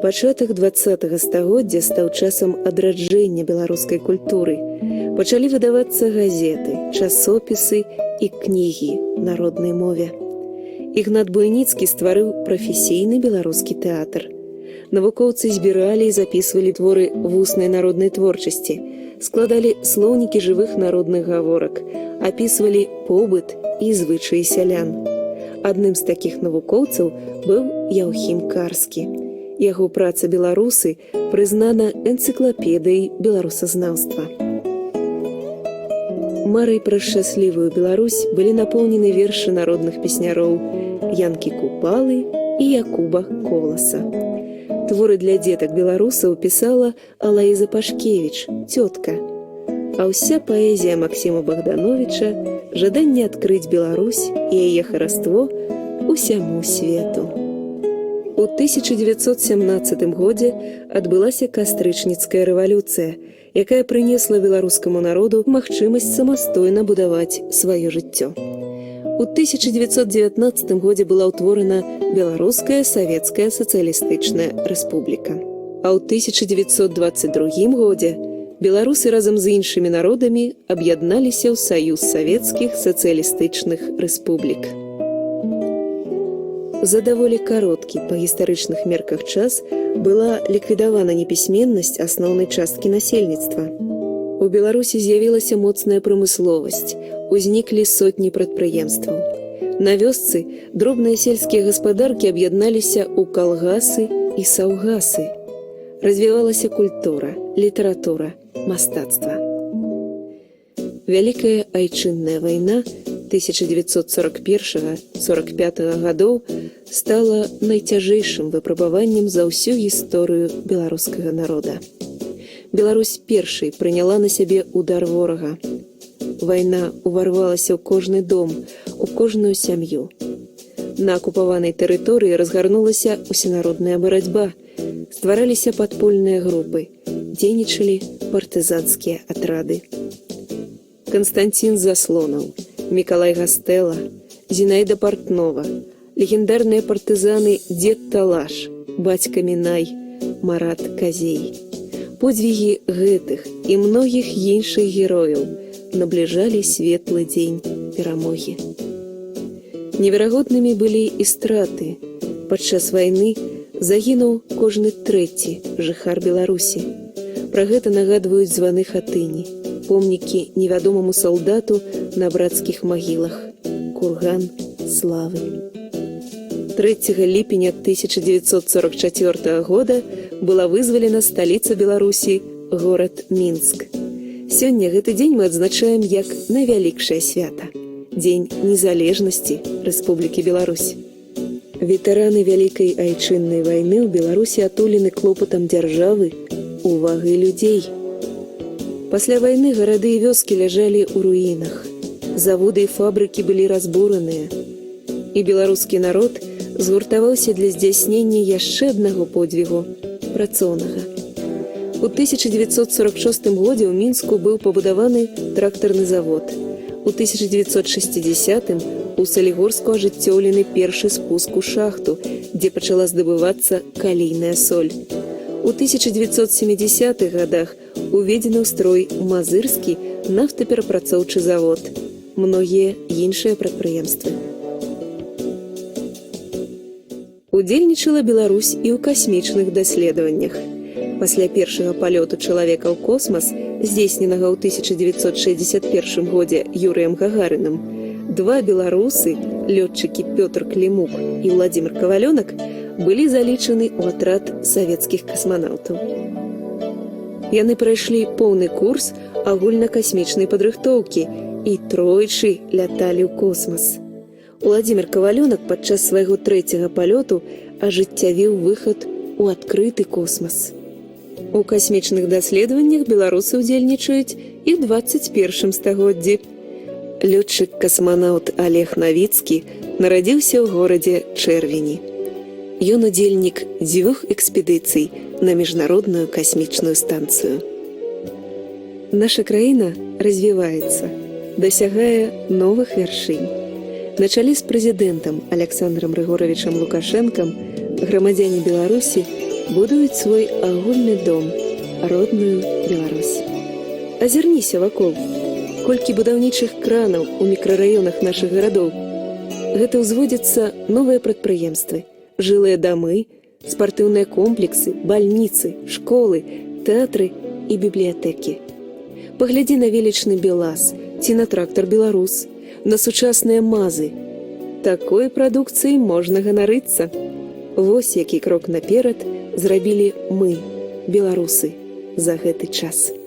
Пачатак 20-го стагоддзя стаў часам адраджэння беларускай культуры. Пачалі выдавацца газеты, часопісы і кнігі на роднай мове. Ігнат Буйніцкі стварыў прафесійны беларускі тэатр. Навукоўцы збіралі і запісвалі творы вуснай народнай творчасці, складалі слоўнікі жывых народных гаворак, апісвалі побыт і звычаі сялян. Адным з такіх навукоўцаў быў Яўхім Карскі. Яго праца «Беларусы» прызнана энцыклапедыяй беларусазнаўства. Марай пра шчаслівую Беларусь былі напоўнены вершы народных песняроў Янкі Купалы і Якуба Коласа. Творы для дзетак беларусаў пісала Алаіза Пашкевіч, цётка. А ўся паэзія Максіма Богдановича – жаданне адкрыць Беларусь і яе хараство усяму свету. У 1917 годзе адбылася кастрычніцкая рэвалюцыя, якая прынесла беларускаму народу магчымасць самастойна будаваць сваё жыццё. У 1919 годзе была ўтворана Беларуская савецкая сацыялістычная рэспубліка. А ў 1922 годзе беларусы разам з іншымі народамі аб'ядналіся ў Саюз савецкіх сацыялістычных рэспублік. За даволі кароткі па гістарычных мерках час была ліквідавана непісьменнасць асноўнай часткі насельніцтва. У Беларусі з'явілася моцная прамысловасць, узніклі сотні прадпрыемстваў. На вёсцы дробныя сельскія гаспадаркі аб'ядналіся ў калгасы і саўгасы. Развівалася культура, літаратура, мастацтва. Вялікая айчынная вайна 1941-45 гадоў стала найцяжэйшым выпрабаваннем за ўсю гісторыю беларускага народа. Беларусь першай прыняла на сябе удар ворага. Вайна уварвалася ў кожны дом, у кожную сям'ю. На акупаванай тэрыторыі разгарнулася усенародная барацьба, ствараліся падпольныя групы, дзейнічалі партызанскія атрады. Канстанцін Заслонаў, Мікалай Гастэла, Зінаіда Партнова, легендарныя партызаны Дзед Талаш, бацька Мінай, Марат Казей. Подзвігі гэтых і многіх іншых герояў набліжалі светлы дзень перамогі. Неверагоднымі былі і страты. Падчас вайны загінуў кожны трэці жыхар Беларусі. Пра гэта нагадваюць званы хатыні, помнікі невядомаму салдату на брацкіх магілах, курган славы. 3 ліпеня 1944 года была вызвалена сталіца Беларусі, горад Мінск. Сёння гэты дзень мы адзначаем як найвялікшае свята – Дзень незалежнасці Рэспублікі Беларусь. Ветэраны Вялікай айчыннай вайны ў Беларусі атулены клопатам дзяржавы, увагай людзей. Пасля вайны гарады і вёскі ляжалі ў руінах. Заводы і фабрыкі былі разбураныя. І беларускі народ згуртаваўся для здзяйснення яшчэ аднаго подзвігу – працоўнага. У 1946 годзе ў Мінску быў пабудаваны трактарны завод. У 1960-м у Салігорску ажыццёўлены першы спуск у шахту, дзе пачала здабывацца калійная соль. У 1970-х гадах уведзены ў строй Мазырскі нафтаперапрацоўчы завод. Многія іншыя прадпрыемствы. Удзельнічала Беларусь і ў касмічных даследаваннях. Пасля першага палёту чалавека ў космас, здзейсненага ў 1961 годзе Юрыем Гагарынам, два беларусы, лётчыкі Пётр Клімук і Владзімир Кавалёнак, былі залічаны ў атрад савецкіх касманаўтаў. Яны прайшлі поўны курс агульнакасмічнай падрыхтоўкі і тройчы ляталі ў космас. Владзімир Кавалёнак падчас свайго трэцяга палёту ажыццявіў выхад у адкрыты космас. У касмічных даследаваннях беларусы ўдзельнічаюць і ў 21 стагоддзі. Лётчык-касманаўт Олег Навіцкі нарадзіўся ў горадзе Чэрвені. Ён удзельнік 2 экспедыцый на міжнародную касмічную станцыю. Наша краіна развіваецца, дасягае новых вяршынь. На чале з прэзідэнтам Александром Григоровичем Лукашэнкам грамадзяне Беларусі будуюць свой агульны дом, родную Беларусь. Азірніся вакол, колькі будаўнічых кранаў у мікрараёнах нашых гарадоў. Гэта ўзводзяцца новыя прадпрыемствы, жылыя дамы, спартыўныя комплексы, бальніцы, школы, тэатры і бібліятэкі. Паглядзі на велічны БелАЗ ці на трактар «Беларус», на сучасныя МАЗы. Такой прадукцыяй можна ганарыцца. Вось які крок наперад зрабілі мы, беларусы, за гэты час.